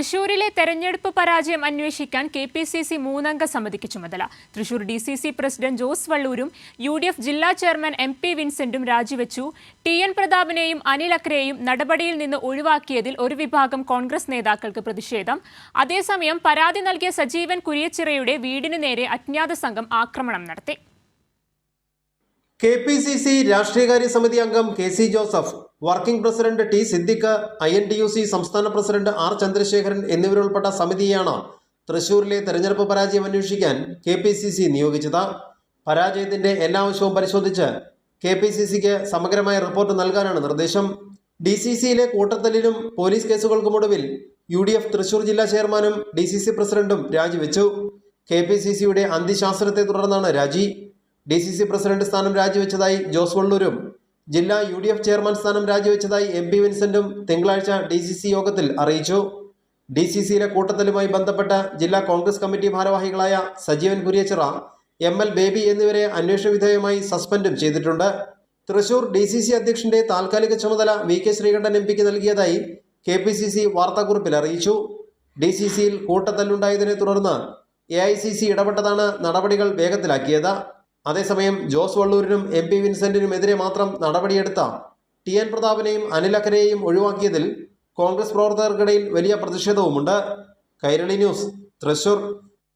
തൃശൂരിലെ തെരഞ്ഞെടുപ്പ് പരാജയം അന്വേഷിക്കാൻ KPCC 3-അംഗ സമിതിക്ക് ചുമതല. തൃശൂർ DCC പ്രസിഡന്റ് ജോസ് വള്ളൂരും UDF ജില്ലാ ചെയർമാൻ MP വിൻസെന്റും രാജിവെച്ചു. TN പ്രതാപനെയും അനിൽ അക്രയെയും നടപടിയിൽ നിന്ന് ഒഴിവാക്കിയതിൽ ഒരു വിഭാഗം കോൺഗ്രസ് നേതാക്കൾക്ക് പ്രതിഷേധം. അതേസമയം പരാതി നൽകിയ സജീവൻ കുരിയച്ചിറയുടെ വീടിന് നേരെ അജ്ഞാത സംഘം ആക്രമണം നടത്തി. KPCC രാഷ്ട്രീയകാര്യ സമിതി അംഗം KC Joseph, working president T Siddique, INTUC സംസ്ഥാന പ്രസിഡന്റ് R ചന്ദ്രശേഖരൻ എന്നിവരുൾപ്പെട്ട സമിതിയെയാണ് തൃശൂരിലെ തെരഞ്ഞെടുപ്പ് പരാജയം അന്വേഷിക്കാൻ KPCC നിയോഗിച്ചത്. പരാജയത്തിന്റെ എല്ലാ വശവും പരിശോധിച്ച് KPCCക്ക് സമഗ്രമായ റിപ്പോർട്ട് നൽകാനാണ് നിർദ്ദേശം. DCCയിലെ കൂട്ടത്തല്ലിലും പോലീസ് കേസുകൾക്കുമൊടുവിൽ UDF തൃശൂർ ജില്ലാ ചെയർമാനും DCC പ്രസിഡന്റും രാജിവെച്ചു. KPCCയുടെ അന്ത്യശാസനത്തെ തുടർന്നാണ് രാജി. DCC പ്രസിഡന്റ് സ്ഥാനം രാജിവെച്ചതായി ജോസ് വള്ളൂരും ജില്ലാ UDF ചെയർമാൻ സ്ഥാനം രാജിവെച്ചതായി MP വിൻസെന്റും തിങ്കളാഴ്ച DCC യോഗത്തിൽ അറിയിച്ചു. DCCയിലെ കൂട്ടത്തലുമായി ബന്ധപ്പെട്ട ജില്ലാ കോൺഗ്രസ് കമ്മിറ്റി ഭാരവാഹികളായ സജീവൻ കുരിയച്ചിറ, ML ബേബി എന്നിവരെ അന്വേഷണ വിധേയമായി സസ്പെൻഡും ചെയ്തിട്ടുണ്ട്. തൃശൂർ DCC അധ്യക്ഷന്റെ താൽക്കാലിക ചുമതല VK ശ്രീകണ്ഠൻ MPക്ക് നൽകിയതായി KPCC വാർത്താക്കുറിപ്പിൽ അറിയിച്ചു. DCCയിൽ കൂട്ടത്തല്ലുണ്ടായതിനെ തുടർന്ന് AICC ഇടപെട്ടതാണ് നടപടികൾ വേഗത്തിലാക്കിയത്. അതേസമയം ജോസ് വള്ളൂരിനും MP വിൻസെന്റിനുമെതിരെ മാത്രം നടപടിയെടുത്ത TN പ്രതാപനെയും അനിൽ അക്രയെയും ഒഴിവാക്കിയതിൽ കോൺഗ്രസ് പ്രവർത്തകർക്കിടയിൽ വലിയ പ്രതിഷേധവുമുണ്ട്. കൈരളി ന്യൂസ്, തൃശൂർ.